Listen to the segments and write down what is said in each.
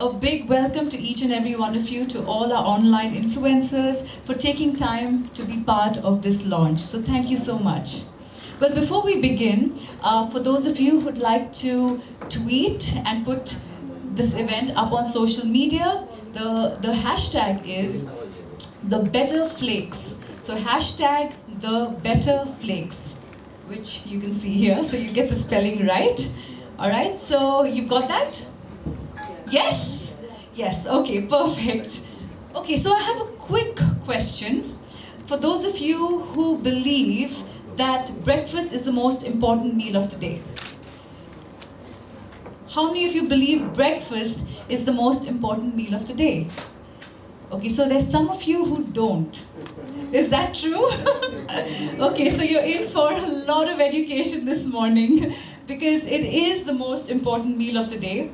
a big welcome to each and every one of you, to all our online influencers, for taking time to be part of this launch. So thank you so much. Well, before we begin, for those of you who'd like to tweet and put this event up on social media, the hashtag is the Better Flakes. So hashtag the Better Flakes, which you can see here. So you get the spelling right. All right, so you've got that? Yes? Yes, okay, perfect. Okay, so I have a quick question. For those of you who believe that breakfast is the most important meal of the day. How many of you believe breakfast is the most important meal of the day? Okay, so there's some of you who don't. Is that true? Okay, so you're in for a lot of education this morning because it is the most important meal of the day.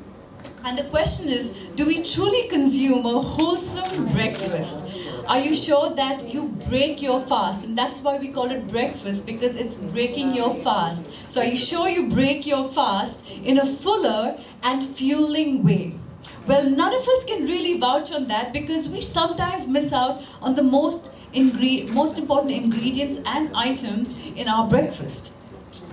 And the question is, do we truly consume a wholesome breakfast? Are you sure that you break your fast? And that's why we call it breakfast, because it's breaking your fast. So are you sure you break your fast in a fuller and fueling way? Well, none of us can really vouch on that because we sometimes miss out on the most important ingredients and items in our breakfast.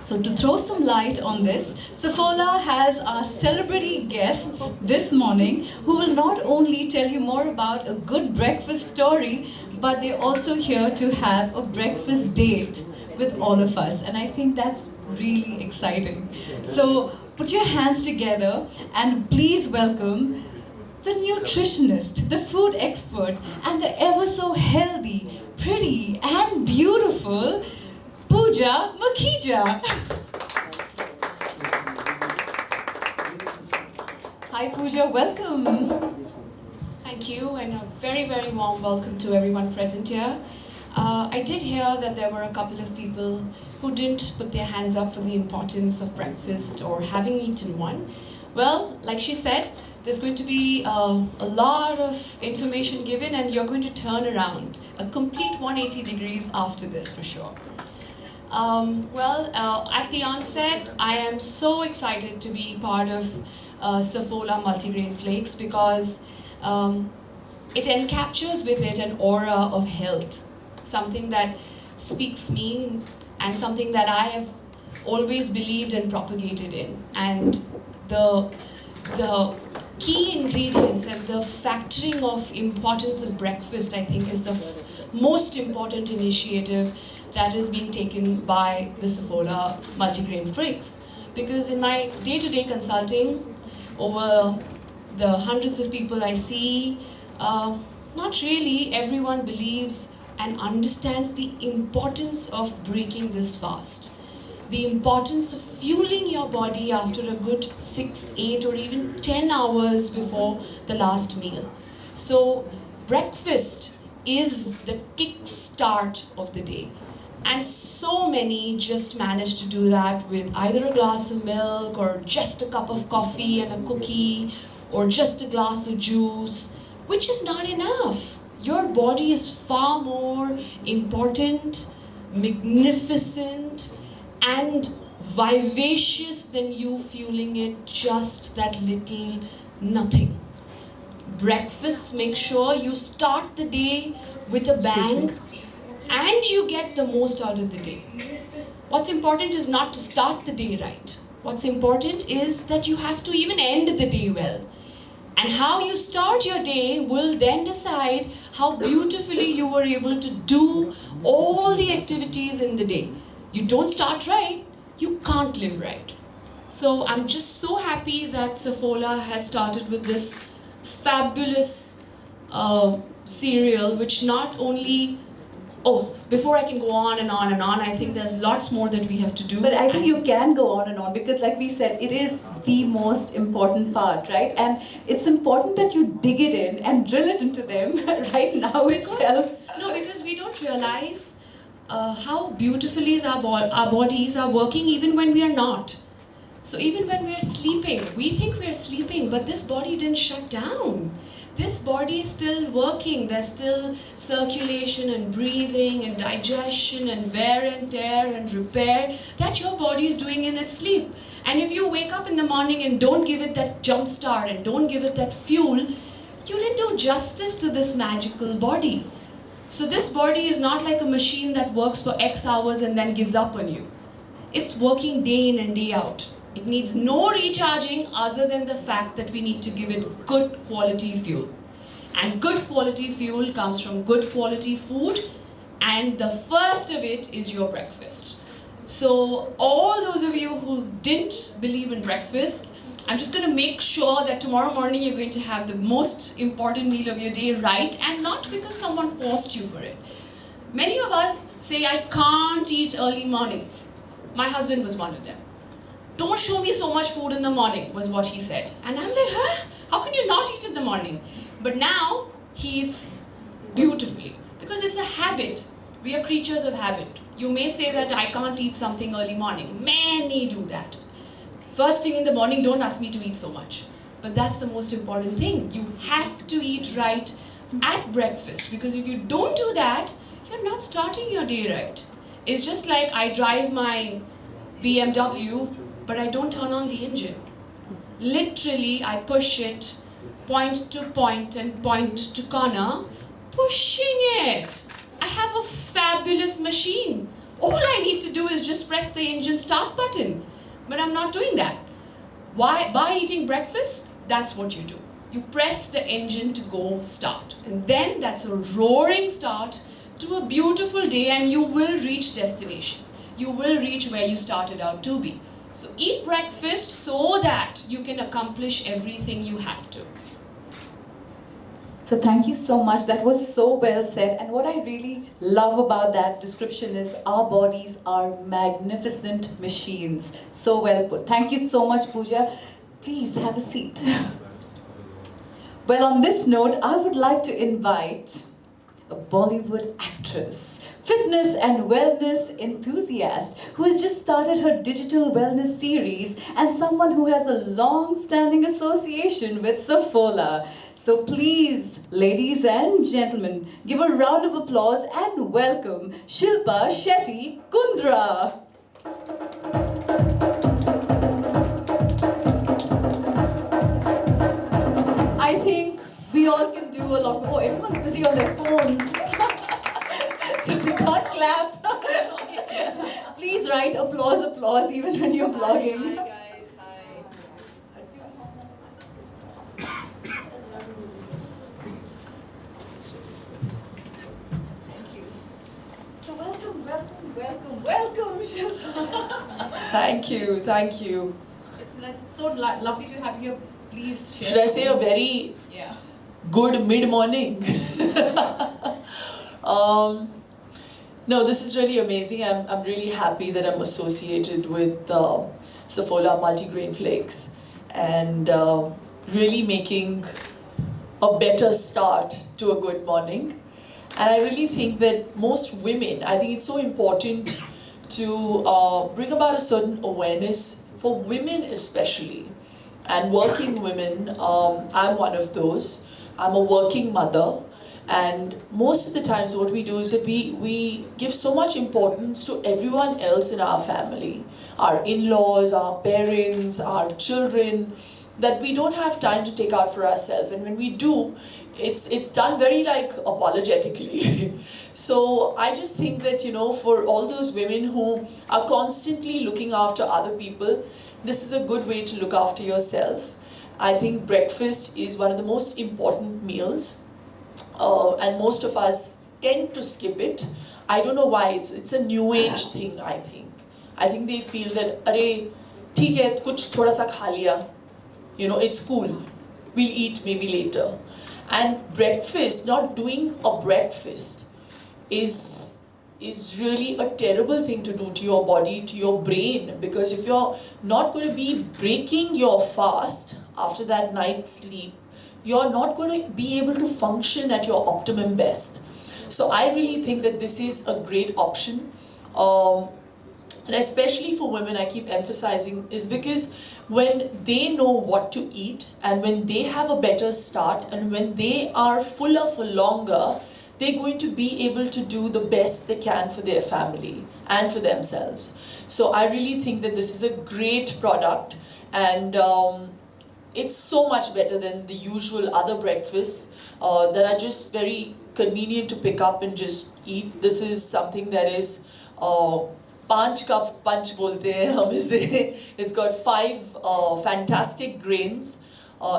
So to throw some light on this, Saffola has our celebrity guests this morning who will not only tell you more about a good breakfast story, but they're also here to have a breakfast date with all of us. And I think that's really exciting. So put your hands together and please welcome the nutritionist, the food expert, and the ever so healthy, pretty, and beautiful Pooja Makhija. Hi Pooja, welcome. Thank you, and a very, very warm welcome to everyone present here. I did hear that there were a couple of people who didn't put their hands up for the importance of breakfast or having eaten one. Well, like she said, there's going to be a lot of information given and you're going to turn around a complete 180 degrees after this for sure. At the onset, I am so excited to be part of Saffola Multigrain Flakes because it encaptures with it an aura of health, something that speaks me and something that I have always believed and propagated in. And the key ingredients and the factoring of importance of breakfast, I think, is the most important initiative that is being taken by the Saffola Multigrain Flakes. Because in my day-to-day consulting, over the hundreds of people I see, not really everyone believes and understands the importance of breaking this fast. The importance of fueling your body after a good 6, 8 or even 10 hours before the last meal. So breakfast is the kick-start of the day. And so many just manage to do that with either a glass of milk or just a cup of coffee and a cookie or just a glass of juice, which is not enough. Your body is far more important, magnificent, and vivacious than you fueling it just that little nothing. Breakfasts make sure you start the day with a bang and you get the most out of the day. What's important is not to start the day right. What's important is that you have to even end the day well. And how you start your day will then decide how beautifully you were able to do all the activities in the day. You don't start right, you can't live right. So I'm just so happy that Saffola has started with this fabulous cereal, which not only, before I can go on and on and on, I think there's lots more that we have to do. But I think you can go on and on because like we said, it is the most important part, right? And it's important that you dig it in and drill it into them right now itself. No, because we don't realize how beautifully our bodies are working even when we are not. So even when we're sleeping, we think we're sleeping, but this body didn't shut down. This body is still working. There's still circulation and breathing and digestion and wear and tear and repair that your body is doing in its sleep. And if you wake up in the morning and don't give it that jump start and don't give it that fuel, you didn't do justice to this magical body. So this body is not like a machine that works for X hours and then gives up on you. It's working day in and day out. It needs no recharging other than the fact that we need to give it good quality fuel. And good quality fuel comes from good quality food, and the first of it is your breakfast. So all those of you who didn't believe in breakfast, I'm just going to make sure that tomorrow morning you're going to have the most important meal of your day right, and not because someone forced you for it. Many of us say, I can't eat early mornings. My husband was one of them. Don't show me so much food in the morning, was what he said. And I'm like, huh? How can you not eat in the morning? But now, he eats beautifully. Because it's a habit. We are creatures of habit. You may say that I can't eat something early morning. Many do that. First thing in the morning, don't ask me to eat so much. But that's the most important thing. You have to eat right at breakfast. Because if you don't do that, you're not starting your day right. It's just like I drive my BMW, but I don't turn on the engine. Literally, I push it point to point and point to corner, pushing it. I have a fabulous machine. All I need to do is just press the engine start button. But I'm not doing that. Why? By eating breakfast, that's what you do. You press the engine to go start. And then that's a roaring start to a beautiful day, and you will reach destination. You will reach where you started out to be. So eat breakfast so that you can accomplish everything you have to. So thank you so much. That was so well said. And what I really love about that description is our bodies are magnificent machines. So well put. Thank you so much, Pooja. Please have a seat. Well, on this note, I would like to invite a Bollywood actress, fitness and wellness enthusiast who has just started her digital wellness series, and someone who has a long-standing association with Saffola. So please, ladies and gentlemen, give a round of applause and welcome Shilpa Shetty Kundra. I think we all can do a lot more. Everyone's busy on their phones. So they can't clap. Please write applause, even when you're blogging. Hi guys, hi. Thank you. So welcome, Shilpa. Thank you. It's so lovely to have you here. Please share. Should I say a very Yeah. good mid-morning? No, this is really amazing. I'm really happy that I'm associated with Saffola Multigrain Flakes, and really making a better start to a good morning. And I really think that most women, I think it's so important to bring about a certain awareness for women especially, and working women. I'm one of those. I'm a working mother, and most of the times what we do is that we give so much importance to everyone else in our family, our in-laws, our parents, our children, that we don't have time to take out for ourselves. And when we do, it's done very like apologetically. So I just think that, you know, for all those women who are constantly looking after other people, this is a good way to look after yourself. I think breakfast is one of the most important meals, and most of us tend to skip it. I don't know why. It's a new age thing, I think. I think they feel that, अरे ठीक है, कुछ थोड़ा सा खा लिया, you know, it's cool. We'll eat maybe later. And breakfast, not doing a breakfast, is really a terrible thing to do to your body, to your brain, because if you're not going to be breaking your fast after that night's sleep, you're not going to be able to function at your optimum best. So I really think that this is a great option. and especially for women, I keep emphasizing, is because when they know what to eat and when they have a better start and when they are fuller for longer, they're going to be able to do the best they can for their family and for themselves. So I really think that this is a great product, and it's so much better than the usual other breakfasts that are just very convenient to pick up and just eat. This is something that is Panch ka punch bolte hain hum ise. It's got 5 fantastic grains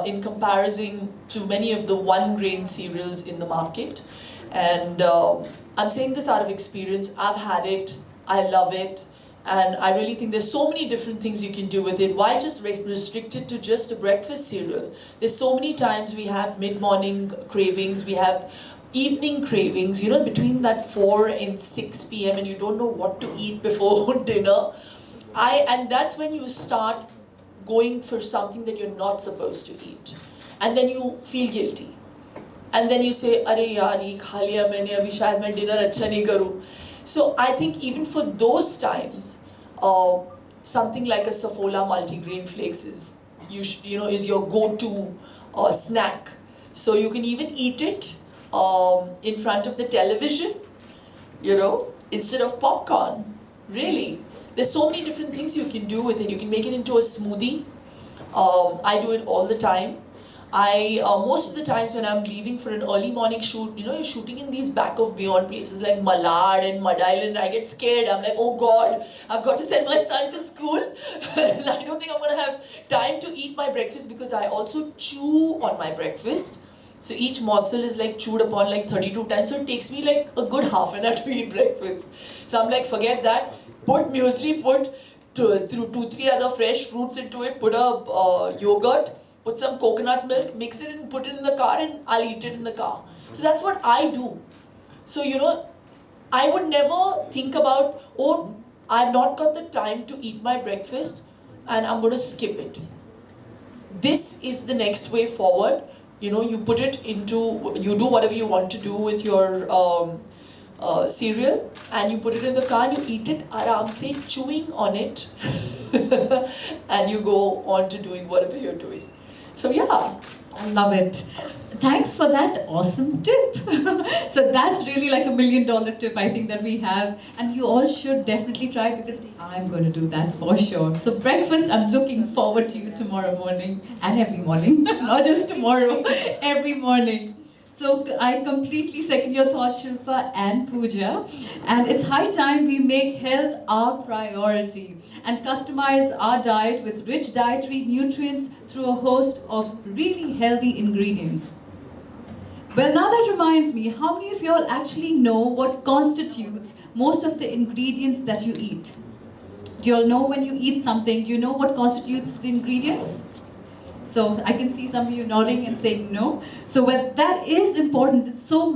in comparison to many of the one grain cereals in the market. And I'm saying this out of experience. I've had it, I love it, and I really think there's so many different things you can do with it. Why just restrict it to just a breakfast cereal? There's so many times we have mid-morning cravings, we have evening cravings, you know, between that 4 and 6 p.m. and you don't know what to eat before dinner. And that's when you start going for something that you're not supposed to eat. And then you feel guilty. And then you say, "Arey yaar, ye kha liya maine, abhi shayad main dinner acha nahi karu." So I think even for those times, something like a Saffola multigrain flakes is your go-to snack. So you can even eat it in front of the television, instead of popcorn. Really, there's so many different things you can do with it. You can make it into a smoothie. I do it all the time. Most of the times when I'm leaving for an early morning shoot, you're shooting in these back of beyond places like Malad and Mud Island. I get scared. I'm like, oh God, I've got to send my son to school. And I don't think I'm going to have time to eat my breakfast because I also chew on my breakfast. So each morsel is like chewed upon like 32 times. So it takes me like a good half an hour to eat breakfast. So I'm like, forget that. Put muesli, put 2-3 other fresh fruits into it, put a yogurt, put some coconut milk, mix it and put it in the car, and I'll eat it in the car. So that's what I do. So, I would never think about, oh, I've not got the time to eat my breakfast and I'm going to skip it. This is the next way forward. You put it into, you do whatever you want to do with your cereal, and you put it in the car and you eat it aram se, chewing on it, and you go on to doing whatever you're doing. So yeah, I love it. Thanks for that awesome tip. So that's really like $1 million tip I think that we have, and you all should definitely try it because I'm going to do that for sure. So breakfast, I'm looking forward to you tomorrow morning and every morning, not just tomorrow, every morning. So I completely second your thoughts, Shilpa and Pooja. And it's high time we make health our priority and customize our diet with rich dietary nutrients through a host of really healthy ingredients. Well, now that reminds me, how many of you all actually know what constitutes most of the ingredients that you eat? Do you all know when you eat something, do you know what constitutes the ingredients? So I can see some of you nodding and saying no. So that is important. It's so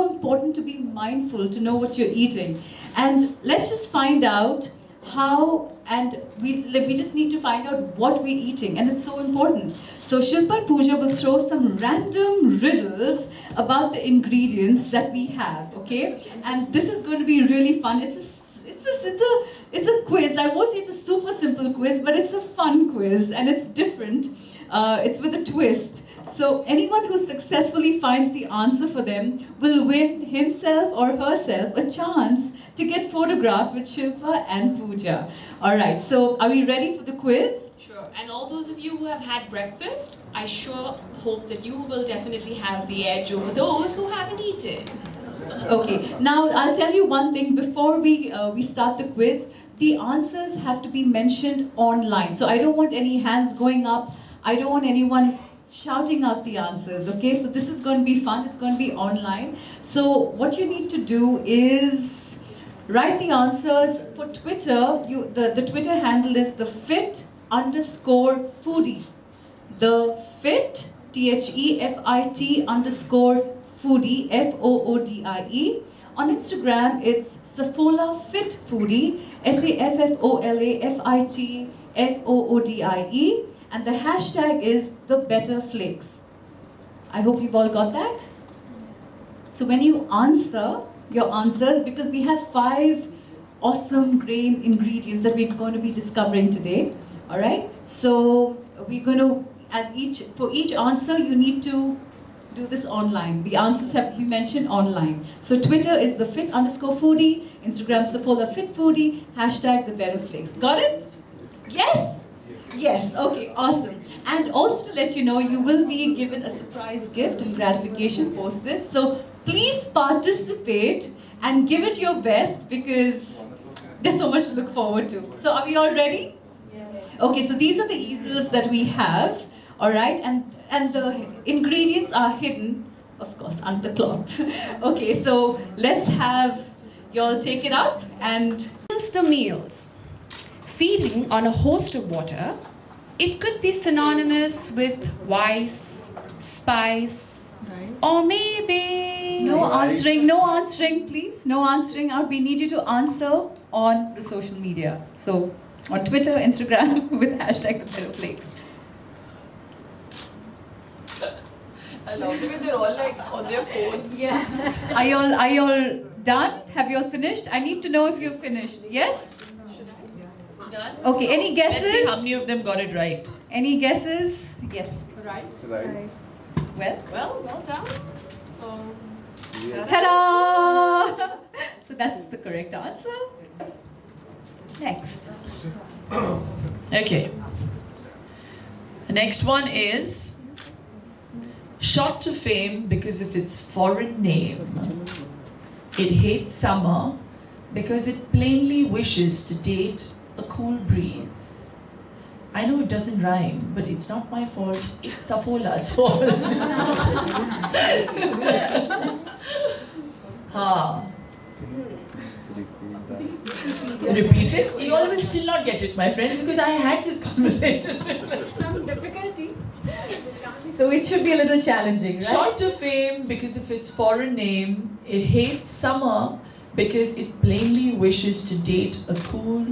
important to be mindful, to know what you're eating. And let's just find out how, and we just need to find out what we're eating, and it's so important. So Shilpa and Pooja will throw some random riddles about the ingredients that we have, okay? And this is going to be really fun. It's a quiz. I won't say it's a super simple quiz, but it's a fun quiz, and it's different. It's with a twist. So anyone who successfully finds the answer for them will win himself or herself a chance to get photographed with Shilpa and Pooja. Alright, so are we ready for the quiz? Sure. And all those of you who have had breakfast, I sure hope that you will definitely have the edge over those who haven't eaten. Okay, now I'll tell you one thing before we start the quiz. The answers have to be mentioned online. So I don't want any hands going up. I don't want anyone shouting out the answers, okay? So this is going to be fun. It's going to be online. So what you need to do is write the answers for Twitter. The Twitter handle is thefit_foodie. The fit, THEFIT _foodie, FOODIE. On Instagram, it's Saffola Fit Foodie, SAFFOLA FIT FOODIE. And the hashtag is the Better Flakes. I hope you've all got that. So when you answer your answers, because we have 5 awesome grain ingredients that we're going to be discovering today. All right? So we're going to, for each answer, you need to do this online. The answers have to be mentioned online. So Twitter is the fit_foodie, Instagram Safola Fit Foodie, hashtag the Better Flakes. Got it? Yes? Yes, okay, awesome. And also to let you know, you will be given a surprise gift and gratification post this. So please participate and give it your best because there's so much to look forward to. So are we all ready? Yes. Okay, so these are the easels that we have, all right? And the ingredients are hidden, of course, under the cloth. Okay, so let's have y'all take it up and... The meals. Feeding on a host of water, it could be synonymous with wise, spice, or maybe... No answering, please. No answering out. We need you to answer on the social media. So, on Twitter, Instagram, with hashtag the Better Flakes. I love the way they're all like on their phone. Yeah. Are y'all done? Have you all finished? I need to know if you've finished. Yes? Done? Okay, any guesses? Let's see how many of them got it right. Any guesses? Yes. Rice. Well done. ta-da! So that's the correct answer. Next. Okay. The next one is shot to fame because of its foreign name. It hates summer because it plainly wishes to date a cool breeze. I know it doesn't rhyme, but it's not my fault. It's Safola's fault. Repeat it. You all will still not get it, my friends, because I had this conversation. Some difficulty. So it should be a little challenging, right? Shot to fame because of its foreign name. It hates summer because it plainly wishes to date a cool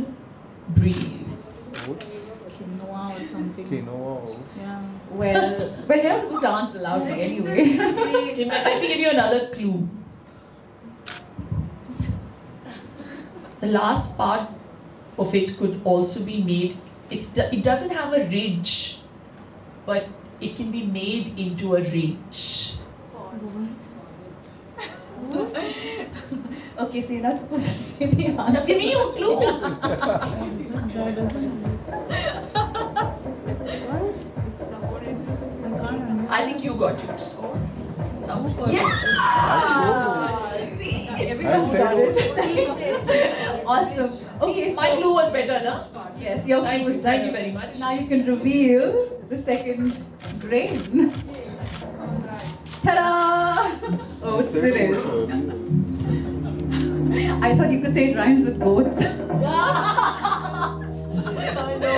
breeze. Quinoa or something. Quinoa. Yeah. Well, you're not supposed to answer loudly anyway. Okay, let me give you another clue. The last part of it could also be made. It doesn't have a ridge, but it can be made into a ridge. Okay, so you're not supposed to say the answer. I'm giving you a clue. I think you got it. I said it. Awesome. Okay, My so clue was better, no? yes, your Thank clue you. was Thank you better. very much. Now you can reveal the second grain. Ta-da! Oh, it's Said it is. it. I thought you could say it rhymes with goats. I know.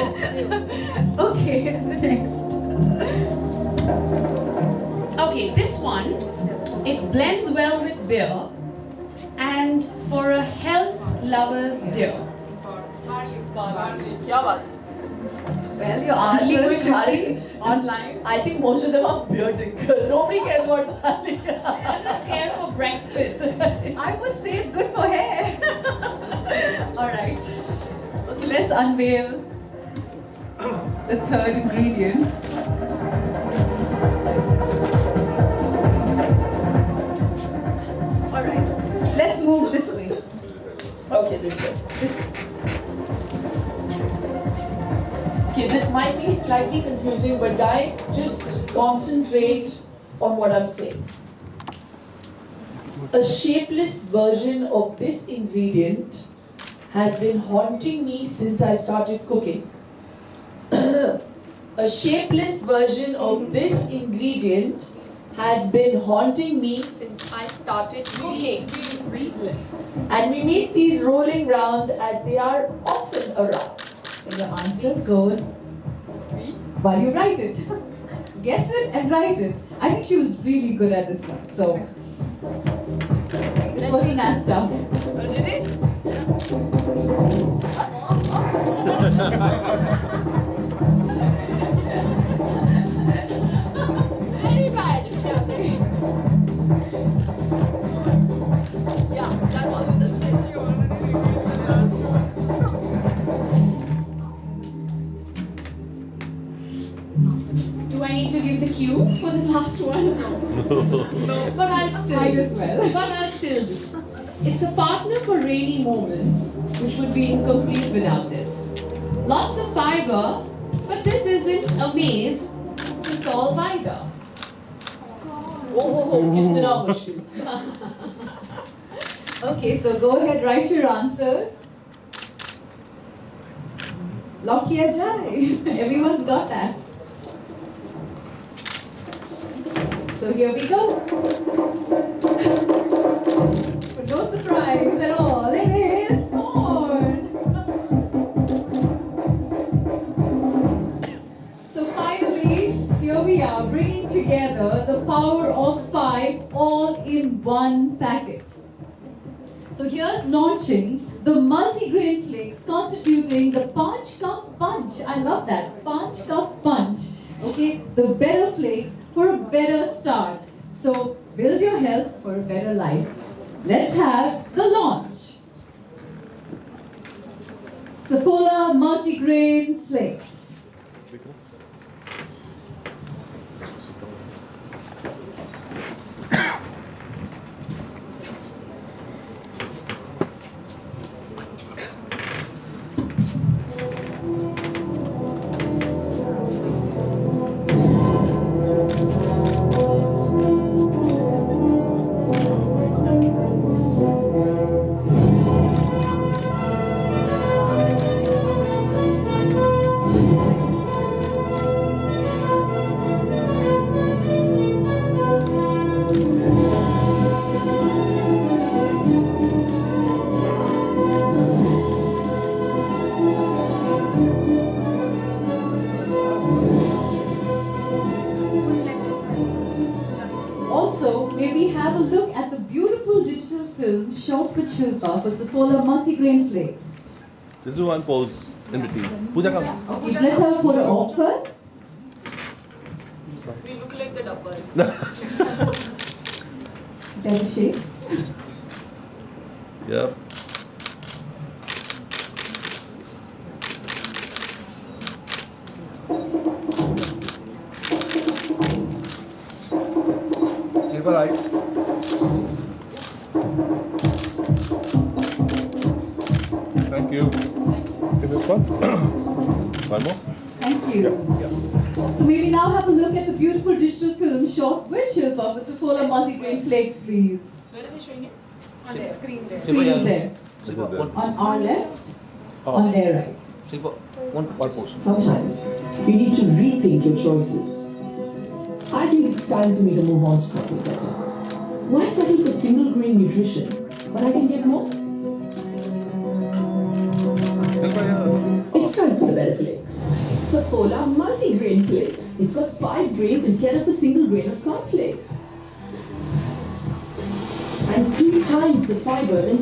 Okay, the next. Okay, this one, it blends well with beer and for a health lover's dear. क्या बात है? Well, your Barley answer with should barley? be online. I think most of them are beer drinkers. Nobody cares about barley. Care for breakfast. I would say it's good for hair. Alright. Okay, let's unveil the third ingredient. Alright. Let's move this way. Okay, this way. Okay, this might be slightly confusing, but guys, just concentrate on what I'm saying. A shapeless version of this ingredient has been haunting me since I started cooking. A shapeless version of this ingredient has been haunting me since I started cooking. And we meet these rolling rounds as they are often around. So your answer goes while you write it. Guess it and write it. I think she was really good at this one. So it's working as tough. Did it? Very bad. Yeah, that was the But I'll still Might as well. But I'll still do. It's a partner for rainy moments, which would be incomplete without this. Lots of fiber, but this isn't a maze to solve either. कितना मुश्किल. Okay, so go ahead, write your answers. Lock kiya jaye. Everyone's got that. So here we go. But no surprise at all. It is corn. So finally, here we are, bringing together the power of 5 all in one packet. So here's launching the multigrain flakes constituting the Panch Cup Punch. I love that. Panch Cup Punch. Okay, the better flakes for a better start. So build your health for a better life. Let's have the launch. Saffola multigrain flakes. Also, may we have a look at the beautiful digital film Short with Shilpa for Saffola multigrain flakes. This is one pose in between. Pooja, come. Okay, so let's have a photo op first. We look like the dabbas. Better shape. Yep. Silver right. Thank you. Give this one. One more. Thank you. So may we now have a look at the beautiful digital film Short with Shilpa for Saffola multigrain flakes, please. Where are they showing it? On the screen there. Screens there. This is there. On our left, on their right. Silver. One pose. Sometimes you need to rethink your choices. I think it's time for me to move on to something better. Why settle for single grain nutrition when I can get more? Silver, yeah. It's time for the better flakes. Saffola multi-grain flakes. It's got 5 grains instead of a single grain of cornflakes. And 3 times the fiber in